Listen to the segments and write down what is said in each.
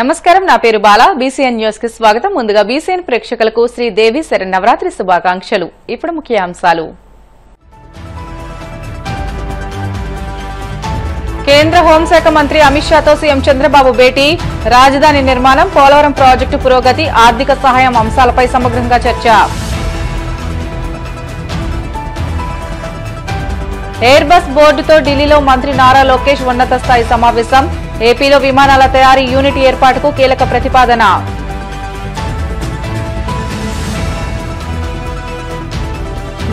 నమస్కారం, నా పేరు బాల. బీసీఎన్ న్యూస్ కి స్వాగతం. ముందుగా బీసీఎన్ ప్రేక్షకులకు శ్రీదేవి శరన్నవరాత్రి శుభాకాంక్షలు. ఇప్పుడు ముఖ్యాంశాలు. కేంద్ర హోంశాఖ మంత్రి అమిత్ షాతో సీఎం చంద్రబాబు భేటీ. రాజధాని నిర్మాణం, పోలవరం ప్రాజెక్టు పురోగతి, ఆర్థిక సహాయం అంశాలపై సమగ్రంగా చర్చ. ఎయిర్ బస్ బోర్డుతో ఢిల్లీలో మంత్రి నారా లోకేష్ ఉన్నత స్థాయి సమావేశం. ఏపీలో విమానాల తయారీ యూనిట్ ఏర్పాటుకు కీలక ప్రతిపాదన.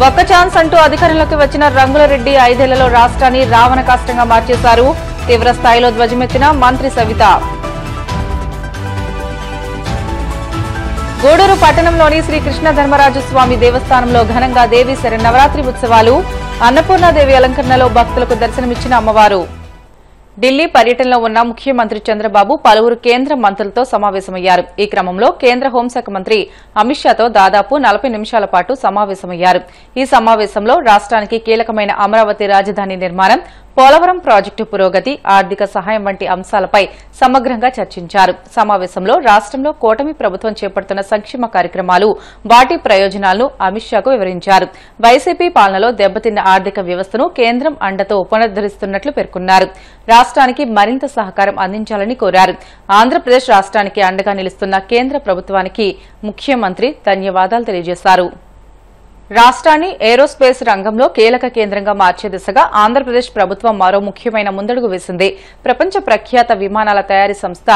ఒక్క ఛాన్స్ అంటూ అధికారంలోకి వచ్చిన రంగులరెడ్డి 5 ఏళ్లలో రాష్ట్రాన్ని రావణ కాష్టంగా మార్చేశారు. తీవ్ర స్థాయిలో ధ్వజమెత్తిన మంత్రి సవిత. గూడూరు పట్టణంలోని శ్రీ కృష్ణ ధర్మరాజు స్వామి దేవస్థానంలో ఘనంగా దేవి శరన్నవరాత్రి ఉత్సవాలు. అన్నపూర్ణాదేవి అలంకరణలో భక్తులకు దర్శనమిచ్చిన అమ్మవారు. ఢిల్లీ పర్యటనలో ఉన్న ముఖ్యమంత్రి చంద్రబాబు పలువురు కేంద్ర మంత్రులతో సమావేశమయ్యారు. ఈ క్రమంలో కేంద్ర హోంశాఖ మంత్రి అమిత్ షాతో దాదాపు 40 నిమిషాల పాటు సమావేశమయ్యారు. ఈ సమావేశంలో రాష్ట్రానికి కీలకమైన అమరావతి రాజధాని నిర్మాణం, పోలవరం ప్రాజెక్టు పురోగతి, ఆర్థిక సహాయం వంటి అంశాలపై సమగ్రంగా చర్చించారు. సమావేశంలో రాష్ట్రంలో కూటమి ప్రభుత్వం చేపడుతున్న సంక్షేమ కార్యక్రమాలు, వాటి ప్రయోజనాలను అమిత్ షాకు వివరించారు. వైసీపీ పాలనలో దెబ్బతిన్న ఆర్థిక వ్యవస్థను కేంద్రం అండతో పునరుద్దరిస్తున్నట్లు పేర్కొన్నారు. రాష్ట్రానికి మరింత సహకారం అందించాలని కోరారు. ఆంధ్రప్రదేశ్ రాష్ట్రానికి అండగా నిలుస్తున్న కేంద్ర ప్రభుత్వానికి ముఖ్యమంత్రి ధన్యవాదాలు తెలియజేశారు. రాష్ట్రాన్ని ఏరోస్పేస్ రంగంలో కీలక కేంద్రంగా మార్చే దిశగా ఆంధ్రప్రదేశ్ ప్రభుత్వం మరో ముఖ్యమైన ముందడుగు వేసింది. ప్రపంచ ప్రఖ్యాత విమానాల తయారీ సంస్థ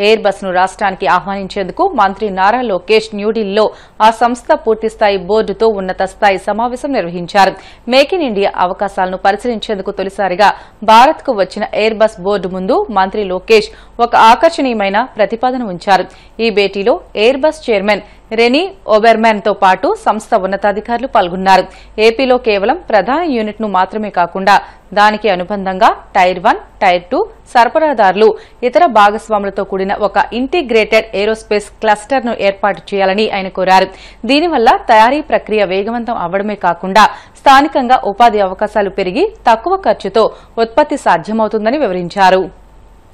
ఎయిర్ బస్ ను రాష్ట్రానికి ఆహ్వానించేందుకు మంత్రి నారా లోకేష్ న్యూఢిల్లీలో ఆ సంస్థ పూర్తిస్థాయి బోర్డుతో ఉన్నత స్థాయి సమావేశం నిర్వహించారు. మేక్ ఇన్ ఇండియా అవకాశాలను పరిశీలించేందుకు తొలిసారిగా భారత్ కు వచ్చిన ఎయిర్ బస్ బోర్డు ముందు మంత్రి లోకేష్ ఒక ఆకర్షణీయమైన ప్రతిపాదన ఉంచారు. ఈ భేటీలో ఎయిర్ బస్ చైర్మన్ రెనీ ఓబెర్మెన్ తో పాటు సంస్థ ఉన్నతాధికారులు పాల్గొన్నారు. ఏపీలో కేవలం ప్రధాన యూనిట్ ను మాత్రమే కాకుండా దానికి అనుబంధంగా టైర్ 1, టైర్ 2 సరఫరాదారులు, ఇతర భాగస్వాములతో కూడిన ఒక ఇంటిగ్రేటెడ్ ఏరోస్పేస్ క్లస్టర్ ను ఏర్పాటు చేయాలని ఆయన కోరారు. దీనివల్ల తయారీ ప్రక్రియ వేగవంతం అవ్వడమే కాకుండా స్థానికంగా ఉపాధి అవకాశాలు పెరిగి తక్కువ ఖర్చుతో ఉత్పత్తి సాధ్యమవుతుందని వివరించారు.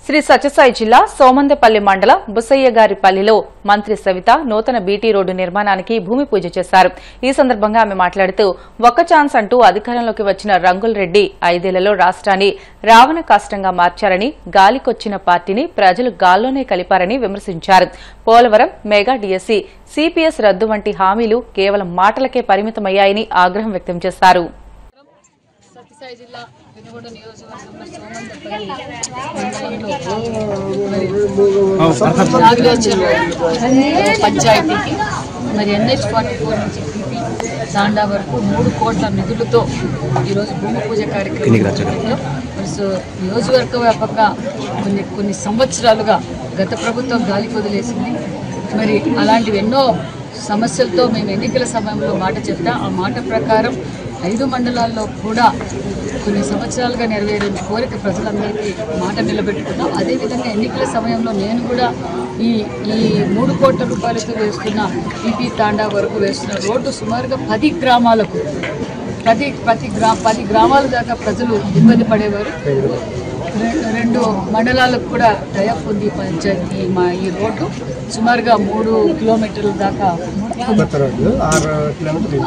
శ్రీ సత్యసాయి జిల్లా సోమందపల్లి మండలం బుసయ్యగారిపల్లిలో మంత్రి సవిత నూతన బీటీ రోడ్డు నిర్మాణానికి భూమి పూజ చేశారు. ఈ సందర్భంగా ఆమె మాట్లాడుతూ ఒక్క ఛాన్స్ అంటూ అధికారంలోకి వచ్చిన రంగులరెడ్డి 5 ఏళ్లలో రాష్ట్రాన్ని రావణ కాష్టంగా మార్చారని, గాలికొచ్చిన పార్టీని ప్రజలు గాల్లోనే కలిపారని విమర్శించారు. పోలవరం, మెగా డిఎస్సీ, సిపిఎస్ రద్దు వంటి హామీలు కేవలం మాటలకే పరిమితమయ్యాయని ఆగ్రహం వ్యక్తం చేశారు. సత్యసాయి జిల్లా వెనుగొండ నియోజకవర్గంలో సోమందపల్లి పంచాయతీకి మరి NH-44 నుంచి పీపీ తాండా వరకు 3 కోట్ల నిధులతో ఈరోజు భూమి పూజ కార్యక్రమంలో నియోజకవర్గ వ్యాపకంగా కొన్ని సంవత్సరాలుగా గత ప్రభుత్వం గాలికి వదిలేసింది. మరి అలాంటివి ఎన్నో సమస్యలతో మేము ఎన్నికల సమయంలో మాట చెప్తా, ఆ మాట ప్రకారం 5 మండలాల్లో కూడా కొన్ని సంవత్సరాలుగా నెరవేరిన కోరిక ప్రజలందరికీ మాట నిలబెట్టుకున్నాం. అదేవిధంగా ఎన్నికల సమయంలో నేను కూడా ఈ 3 కోట్ల రూపాయలతో వేస్తున్న పీపీ తాండా వరకు వేస్తున్న రోడ్డు సుమారుగా 10 గ్రామాలకు 10 గ్రామాల దాకా ప్రజలు ఇబ్బంది పడేవారు. 2 మండలాలకు కూడా టైఅప్ ఉంది పంచాయతీ. ఈ రోడ్డు సుమారుగా 3 కిలోమీటర్ల దాకా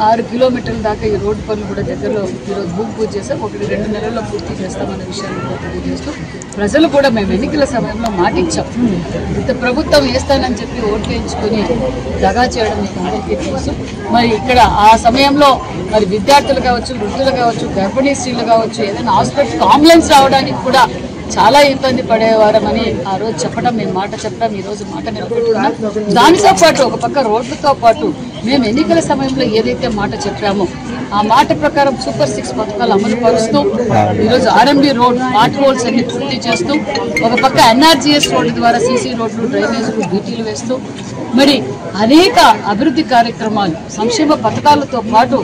6 కిలోమీటర్ల దాకా ఈ రోడ్డు పనులు కూడా దగ్గరలో ఈరోజు భూమి పూజ చేస్తాం. 1-2 నెలల్లో పూర్తి చేస్తామన్న విషయాన్ని కూడా తెలియజేస్తూ ప్రజలు కూడా మేము ఎన్నికల సమయంలో మాటిచ్చాం. ఇంత ప్రభుత్వం వేస్తానని చెప్పి ఓట్లు వేయించుకొని దగా చేయడం మీకు అందరికీ తెలుసు. మరి ఇక్కడ ఆ సమయంలో మరి విద్యార్థులు కావచ్చు, వృద్ధులు కావచ్చు, గర్భిణీ స్త్రీలు కావచ్చు, ఏదైనా హాస్పిటల్కి అంబులెన్స్ రావడానికి కూడా చాలా ఇబ్బంది పడేవారమని ఆ రోజు చెప్పడం, మేము మాట చెప్పడం, ఈ రోజు మాట నిలబెట్టుకున్నాం. దానితో పాటు ఒక పక్క రోడ్లతో పాటు మేము ఎన్నికల సమయంలో ఏదైతే మాట చెప్పామో ఆ మాట ప్రకారం సూపర్ 6 పథకాలు అమలు పరుస్తూ ఈరోజు RMB రోడ్ పార్ట్ హోల్స్ అన్ని పూర్తి చేస్తూ, ఒక పక్క NRGS రోడ్డు ద్వారా CC రోడ్లు, డ్రైనేజీలు, బీటీలు వేస్తూ మరి అనేక అభివృద్ధి కార్యక్రమాలు, సంక్షేమ పథకాలతో పాటు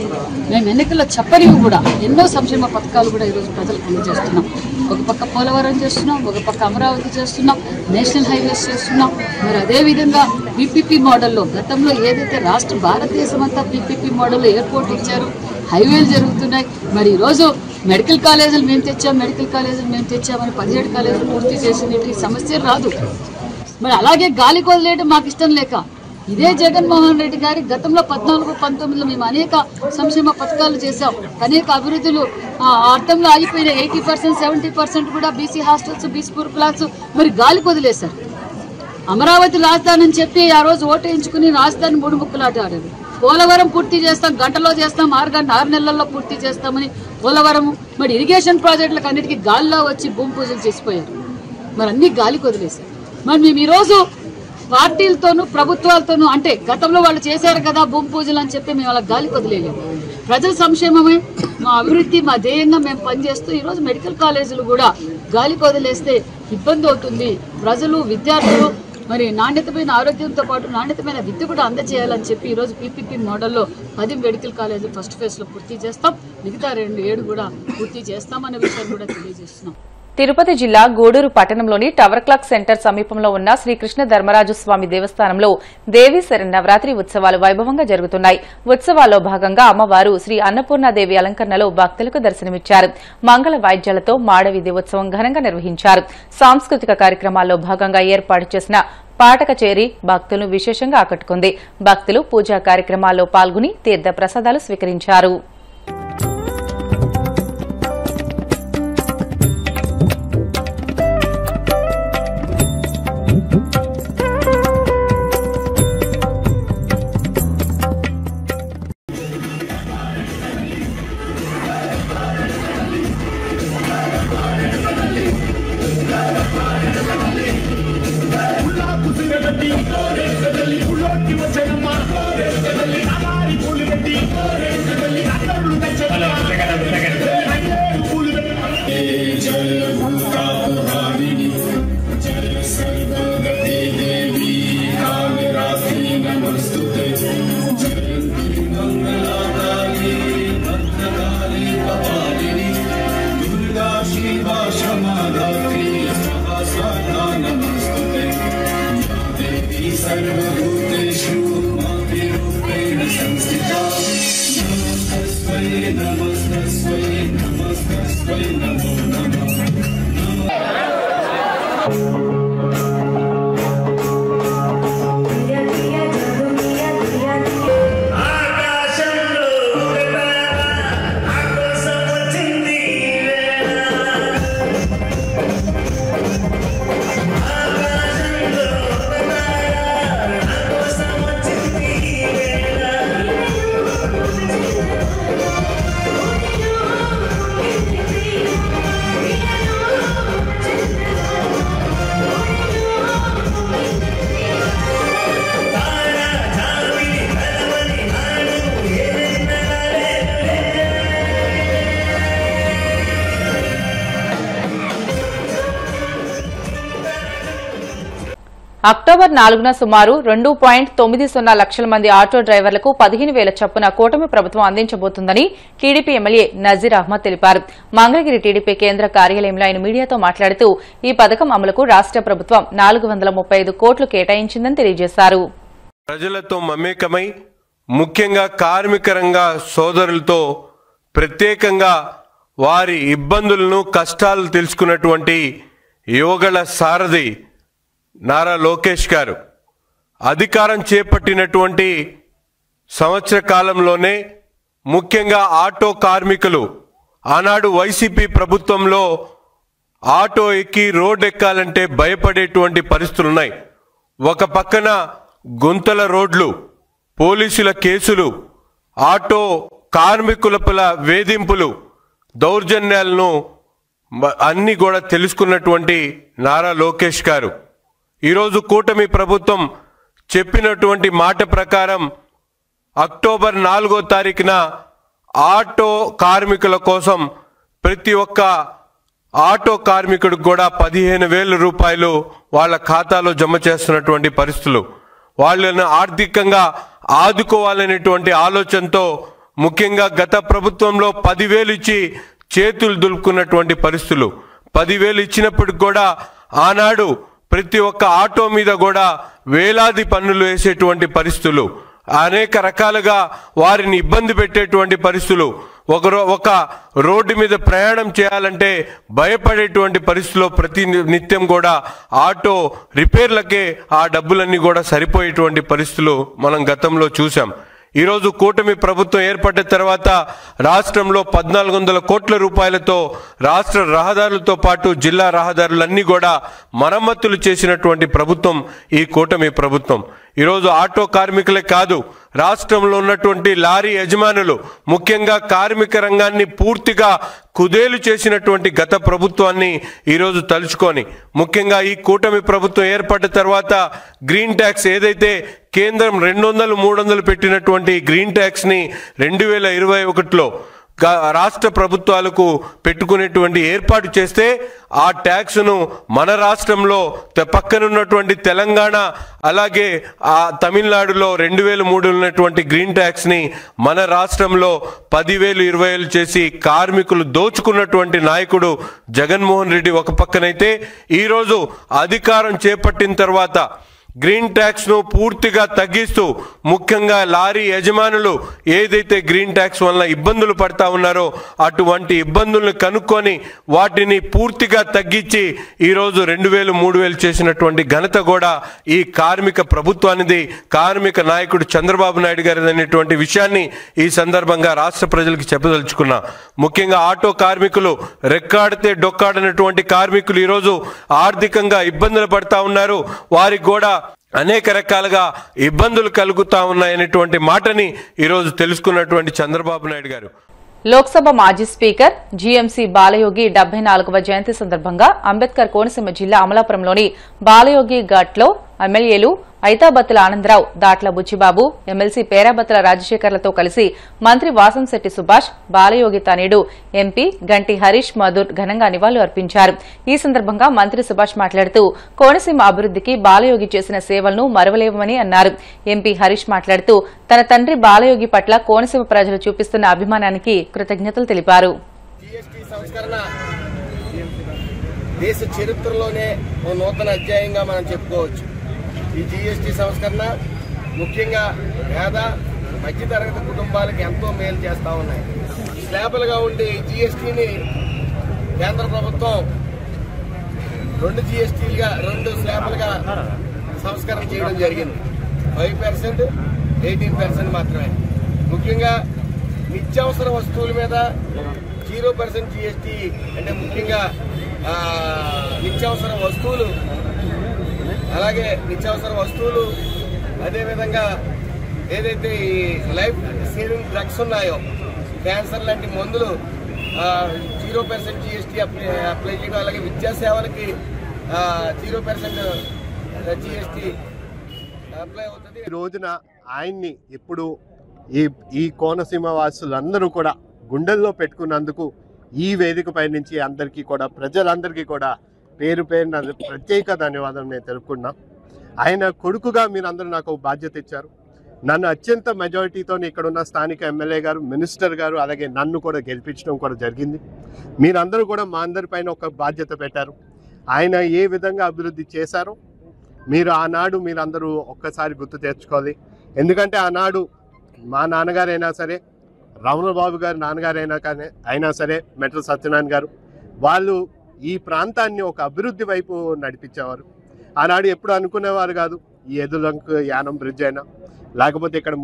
మేము ఎన్నికల్లో చెప్పనివి కూడా ఎన్నో సంక్షేమ పథకాలు కూడా ఈరోజు ప్రజలకు అందజేస్తున్నాం. ఒక పక్క పోలవరం చేస్తున్నాం, ఒక పక్క అమరావతి చేస్తున్నాం, నేషనల్ హైవేస్ చేస్తున్నాం. మరి అదేవిధంగా PPP మోడల్లో గతంలో ఏదైతే రాష్ట్ర భారతదేశం అంతా PPP మోడల్లో ఎయిర్పోర్ట్ ఇచ్చారు, హైవేలు జరుగుతున్నాయి. మరి ఈరోజు మెడికల్ కాలేజీలు మేము తెచ్చామని 17 కాలేజీలు పూర్తి చేసినట్టు సమస్య రాదు. మరి అలాగే గాలి కొదిలేయడం మాకు ఇష్టం లేక ఇదే జగన్మోహన్ రెడ్డి గారి గతంలో 14-19లో మేము అనేక సంక్షేమ పథకాలు చేశాం, అనేక అభివృద్ధులు అర్థంలో ఆగిపోయిన 80%, 70% కూడా బీసీ హాస్టల్స్, బీసీ గురుకులాస్ మరి గాలి కొదిలేశారు. అమరావతి రాజధాని అని చెప్పి ఆ రోజు ఓటేయించుకుని రాజధాని 3 ముక్కలాట ఆడారు. పోలవరం పూర్తి చేస్తాం, గంటలో చేస్తాం, 6 నెలల్లో పూర్తి చేస్తామని పోలవరం మరి ఇరిగేషన్ ప్రాజెక్టులకు అన్నిటికీ గాలిలో వచ్చి భూమి పూజలు చేసిపోయారు. మరి అన్ని గాలి కొదిలేశారు. మరి మేము ఈరోజు పార్టీలతోనూ ప్రభుత్వాలతోనూ అంటే గతంలో వాళ్ళు చేశారు కదా భూమి పూజలు అని చెప్పి మేము అలా గాలి కొదిలేయలేము. ప్రజల సంక్షేమమే మా అభివృద్ధి, మా ధ్యేయంగా మేము పనిచేస్తూ ఈరోజు మెడికల్ కాలేజీలు కూడా గాలి కొదిలేస్తే ఇబ్బంది అవుతుంది. ప్రజలు, విద్యార్థులు మరి నాణ్యతమైన ఆరోగ్యంతో పాటు నాణ్యతమైన విద్య కూడా అందజేయాలని చెప్పి ఈరోజు పీపీపీ మోడల్లో 10 మెడికల్ కాలేజీలు ఫస్ట్ ఫేజ్లో పూర్తి చేస్తాం, మిగతా 7 కూడా పూర్తి చేస్తామనే విషయాన్ని కూడా తెలియజేస్తున్నాం. తిరుపతి జిల్లా గూడూరు పట్టణంలోని టవర్ క్లాక్ సెంటర్ సమీపంలో ఉన్న శ్రీకృష్ణ ధర్మరాజు స్వామి దేవస్థానంలో దేవీ శరన్నవరాత్రి ఉత్సవాలు వైభవంగా జరుగుతున్నాయి. ఉత్సవాల్లో భాగంగా అమ్మవారు శ్రీ అన్నపూర్ణాదేవి అలంకరణలో భక్తులకు దర్శనమిచ్చారు. మంగళ వాయిద్యాలతో మాడవీధి ఉత్సవం ఘనంగా నిర్వహించారు. సాంస్కృతిక కార్యక్రమాల్లో భాగంగా ఏర్పాటు చేసిన పాట కచేరీ భక్తులను విశేషంగా ఆకట్టుకుంది. భక్తులు పూజా కార్యక్రమాల్లో పాల్గొని తీర్థ ప్రసాదాలు స్వీకరించారు. అక్టోబర్ 4న సుమారు 2.90 లక్షల మంది ఆటో డ్రైవర్లకు 15,000 చొప్పున కూటమి ప్రభుత్వం అందించబోతుందని టీడీపీ ఎమ్మెల్యే నజీర్ అహ్మద్ తెలిపారు. మంగళగిరి టీడీపీ కేంద్ర కార్యాలయంలో ఆయన మీడియాతో మాట్లాడుతూ ఈ పథకం అమలుకు రాష్ట ప్రభుత్వం 435 కోట్లు కేటాయించిందని తెలియజేశారు. ప్రజలతో మమేకమై ముఖ్యంగా కార్మిక రంగ సోదరులతో ప్రత్యేకంగా వారి ఇబ్బందులను కష్టాలు తెలుసుకున్నటువంటి యువగళ సారథి నారా లోకేష్ గారు అధికారం చేపట్టినటువంటి సంవత్సర కాలంలోనే ముఖ్యంగా ఆటో కార్మికులు ఆనాడు వైసీపీ ప్రభుత్వంలో ఆటో ఎక్కి రోడ్ ఎక్కాలంటే భయపడేటువంటి పరిస్థితులున్నాయి. ఒక పక్కన గుంతల రోడ్లు, పోలీసుల కేసులు, ఆటో కార్మికులపల వేధింపులు, దౌర్జన్యాలను అన్ని కూడా తెలుసుకున్నటువంటి నారా లోకేష్ గారు ఈరోజు కూటమి ప్రభుత్వం చెప్పినటువంటి మాట ప్రకారం అక్టోబర్ 4వ తారీఖున ఆటో కార్మికుల కోసం ప్రతి ఒక్క ఆటో కార్మికుడికి కూడా 15,000 రూపాయలు వాళ్ళ ఖాతాలో జమ చేస్తున్నటువంటి పరిస్థితులు. వాళ్ళను ఆర్థికంగా ఆదుకోవాలనేటువంటి ఆలోచనతో ముఖ్యంగా గత ప్రభుత్వంలో 10,000 ఇచ్చి చేతులు దులుపుకున్నటువంటి పరిస్థితులు. 10,000 ఇచ్చినప్పటికి కూడా ఆనాడు ప్రతి ఒక్క ఆటో మీద కూడా వేలాది పన్నులు వేసేటువంటి పరిస్థితులు, అనేక రకాలుగా వారిని ఇబ్బంది పెట్టేటువంటి పరిస్థితులు. ఒక రోడ్డు మీద ప్రయాణం చేయాలంటే భయపడేటువంటి పరిస్థితిలో ప్రతి నిత్యం కూడా ఆటో రిపేర్లకే ఆ డబ్బులన్నీ కూడా సరిపోయేటువంటి పరిస్థితులు మనం గతంలో చూసాం. ఈరోజు కూటమి ప్రభుత్వం ఏర్పడిన తర్వాత రాష్ట్రంలో 1400 కోట్ల రూపాయలతో రాష్ట్ర రహదారులతో పాటు జిల్లా రహదారులన్నీ కూడా మరమ్మతులు చేసినటువంటి ప్రభుత్వం ఈ కూటమి ప్రభుత్వం. ఈరోజు ఆటో కార్మికులే కాదు, రాష్ట్రంలో ఉన్నటువంటి లారీ యజమానులు, ముఖ్యంగా కార్మిక రంగాన్ని పూర్తిగా కుదేలు చేసినటువంటి గత ప్రభుత్వాన్ని ఈరోజు తలుచుకొని, ముఖ్యంగా ఈ కూటమి ప్రభుత్వం ఏర్పడిన తర్వాత గ్రీన్ ట్యాక్స్ ఏదైతే కేంద్రం 200, 300 పెట్టినటువంటి గ్రీన్ ట్యాక్స్ని 2021లో రాష్ట్ర ప్రభుత్వాలకు పెట్టుకునేటువంటి ఏర్పాటు చేస్తే ఆ ట్యాక్స్ను మన రాష్ట్రంలో పక్కనున్నటువంటి తెలంగాణ అలాగే ఆ తమిళనాడులో 2003 ఉన్నటువంటి గ్రీన్ ట్యాక్స్ని మన రాష్ట్రంలో 10,000, 20,000 చేసి కార్మికులు దోచుకున్నటువంటి నాయకుడు జగన్మోహన్ రెడ్డి ఒక పక్కనైతే, ఈరోజు అధికారం చేపట్టిన తర్వాత గ్రీన్ ట్యాక్స్ ను పూర్తిగా తగ్గిస్తూ, ముఖ్యంగా లారీ యజమానులు ఏదైతే గ్రీన్ ట్యాక్స్ వల్ల ఇబ్బందులు పడతా ఉన్నారో అటువంటి ఇబ్బందులను కనుక్కొని వాటిని పూర్తిగా తగ్గించి ఈరోజు 2,000, 3,000 చేసినటువంటి ఘనత కూడా ఈ కార్మిక ప్రభుత్వానిది, కార్మిక నాయకుడు చంద్రబాబు నాయుడు గారి అనేటువంటి విషయాన్ని ఈ సందర్భంగా రాష్ట్ర ప్రజలకు చెప్పదలుచుకున్నా. ముఖ్యంగా ఆటో కార్మికులు, రెక్కాడితే డొక్కాడనటువంటి కార్మికులు ఈరోజు ఆర్థికంగా ఇబ్బందులు పడతా ఉన్నారు. వారికి కూడా అనేక రకాలుగా ఇబ్బందులు కలుగుతా ఉన్నాయనేటువంటి మాటని ఈరోజు తెలుసుకున్నటువంటి చంద్రబాబు నాయుడు గారు. లోక్సభ మాజీ స్పీకర్ జీఎంసీ బాలయోగి 74వ జయంతి సందర్భంగా అంబేద్కర్ కోనసీమ జిల్లా అమలాపురంలోని బాలయోగి ఘాట్లో ఎమ్మెల్యేలు ఐతాబత్తుల ఆనందరావు, దాట్ల బుచ్చిబాబు, ఎమ్మెల్సీ పేరాబత్తుల రాజశేఖర్లతో కలిసి మంత్రి వాసంశెట్టి సుభాష్, బాలయోగి తనయుడు ఎంపీ గంటి హరీష్ మధుర్ ఘనంగా నివాళులు అర్పించారు. ఈ సందర్భంగా మంత్రి సుభాష్ మాట్లాడుతూ కోనసీమ అభివృద్ధికి బాలయోగి చేసిన సేవలను మరువలేవని అన్నారు. ఎంపీ హరీష్ మాట్లాడుతూ తన తండ్రి బాలయోగి పట్ల కోనసీమ ప్రజలు చూపిస్తున్న అభిమానానికి కృతజ్ఞతలు తెలిపారు. దేశ చరిత్రలోనే ఓ నూతన అధ్యాయంగా మనం చెప్పుకోవచ్చు. ఈ జీఎస్టీ సంస్కరణ ముఖ్యంగా పేద మధ్యతరగతి కుటుంబాలకు ఎంతో మేలు చేస్తూ ఉన్నాయి. స్లాబులుగా ఉండే ఈ జీఎస్టీని కేంద్ర ప్రభుత్వం 2 జీఎస్టీలుగా 2 స్లాబులుగా సంస్కరణ చేయడం జరిగింది. 5%, 18% మాత్రమే. ముఖ్యంగా నిత్యావసర వస్తువుల మీద 0% జీఎస్టీ, అంటే ముఖ్యంగా నిత్యావసర వస్తువులు, అలాగే నిత్యావసర వస్తువులు, అదేవిధంగా ఏదైతే ఈ లైఫ్ సేవింగ్ డ్రగ్స్ ఉన్నాయో, క్యాన్సర్ లాంటి మందులు 0% జీఎస్టీ అప్లై చేయడం, అలాగే విద్యాసేవలకి 0% జీఎస్టీ అప్లై అవుతుంది. ఈ రోజున ఆయన్ని ఇప్పుడు ఈ కోనసీమ వాసులందరూ కూడా గుండెల్లో పెట్టుకున్నందుకు ఈ వేదికపై నుంచి అందరికీ కూడా, ప్రజలందరికీ కూడా పేరు పేరున ప్రత్యేక ధన్యవాదాలు నేను తెలుపుకున్నాం. ఆయన కొడుకుగా మీరందరూ నాకు బాధ్యత ఇచ్చారు. నన్ను అత్యంత మెజారిటీతో ఇక్కడున్న స్థానిక ఎమ్మెల్యే గారు, మినిస్టర్ గారు, అలాగే నన్ను కూడా గెలిపించడం కూడా జరిగింది. మీరందరూ కూడా మా అందరిపైన ఒక బాధ్యత పెట్టారు. ఆయన ఏ విధంగా అభివృద్ధి చేశారో ఆనాడు మీరందరూ ఒక్కసారి గుర్తు తెచ్చుకోవాలి. ఎందుకంటే ఆనాడు మా నాన్నగారైనా సరే, రమణబాబు గారు నాన్నగారైనా అయినా సరే, మెట్ల సత్యనారాయణ గారు, వాళ్ళు ఈ ప్రాంతాన్ని ఒక అభివృద్ధి వైపు నడిపించేవారు. ఆనాడు ఎప్పుడు అనుకునేవారు కాదు, ఈ ఎదులంకు యానం బ్రిడ్జ్ అయినా, లేకపోతే ఇక్కడ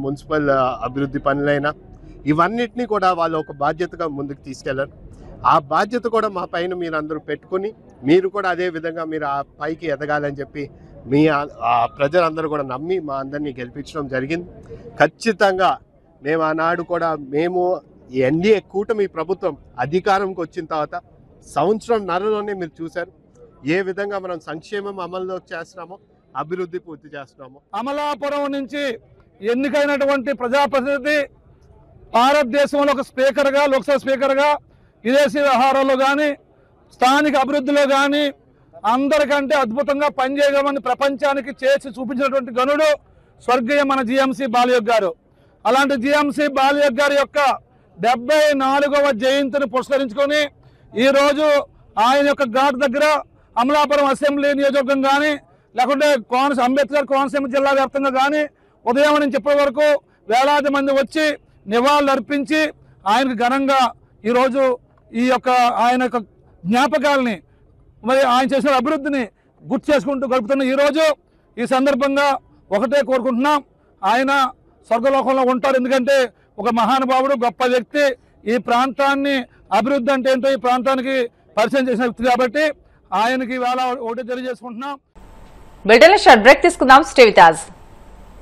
మున్సిపల్ అభివృద్ధి పనులైనా, ఇవన్నిటినీ కూడా వాళ్ళు ఒక బాధ్యతగా ముందుకు తీసుకెళ్లారు. ఆ బాధ్యత కూడా మా పైన మీరందరూ పెట్టుకుని, మీరు కూడా అదే విధంగా మీరు ఆ పైకి ఎదగాలని చెప్పి మీ ప్రజలందరూ కూడా నమ్మి మా అందరినీ గెలిపించడం జరిగింది. ఖచ్చితంగా మేము ఆనాడు కూడా ఈ ఎన్డీఏ కూటమి ప్రభుత్వం అధికారంకి వచ్చిన తర్వాత సంవత్సరంన్నరలోనే మీరు చూశారు ఏ విధంగా మనం సంక్షేమం అమల్లోకి చేస్తున్నామో, అభివృద్ధి పూర్తి చేస్తున్నాము. అమలాపురం నుంచి ఎన్నికైనటువంటి ప్రజాప్రతినిధి భారతదేశంలో ఒక స్పీకర్గా, లోక్సభ స్పీకర్గా, విదేశీ వ్యవహారాల్లో కానీ, స్థానిక అభివృద్ధిలో కానీ అందరికంటే అద్భుతంగా పనిచేయగలమని ప్రపంచానికి చేసి చూపించినటువంటి గనుడు స్వర్గీయ మన జీఎంసీ బాలయోగి గారు. అలాంటి జీఎంసీ బాలయోగి గారి యొక్క 74వ జయంతిని పురస్కరించుకొని ఈరోజు ఆయన యొక్క ఘాట్ దగ్గర అమలాపురం అసెంబ్లీ నియోజకవర్గం కానీ, లేకుంటే అంబేద్కర్ కోనసీమ జిల్లా వ్యాప్తంగా కానీ ఉదయం నుంచి ఇప్పటి వరకు వేలాది మంది వచ్చి నివాళులు అర్పించి ఆయనకు ఘనంగా ఈరోజు ఈ యొక్క ఆయన యొక్క జ్ఞాపకాలని మరి ఆయన చేసిన అభివృద్ధిని గుర్తు చేసుకుంటూ గడుపుతున్న ఈరోజు ఈ సందర్భంగా ఒకటే కోరుకుంటున్నాం, ఆయన స్వర్గలోకంలో ఉంటారు. ఎందుకంటే ఒక మహానుభావుడు, గొప్ప వ్యక్తి, ఈ ప్రాంతాన్ని అభివృద్ధి అంటే ఏంటో ఈ ప్రాంతానికి పరిచయం చేసిన వ్యక్తి కాబట్టి ఆయనకి వేళ ఒకటే తెలియజేసుకుంటున్నాం. బిల్డర్ల షార్ట్ బ్రేక్ తీసుకుందాం. Stay with us.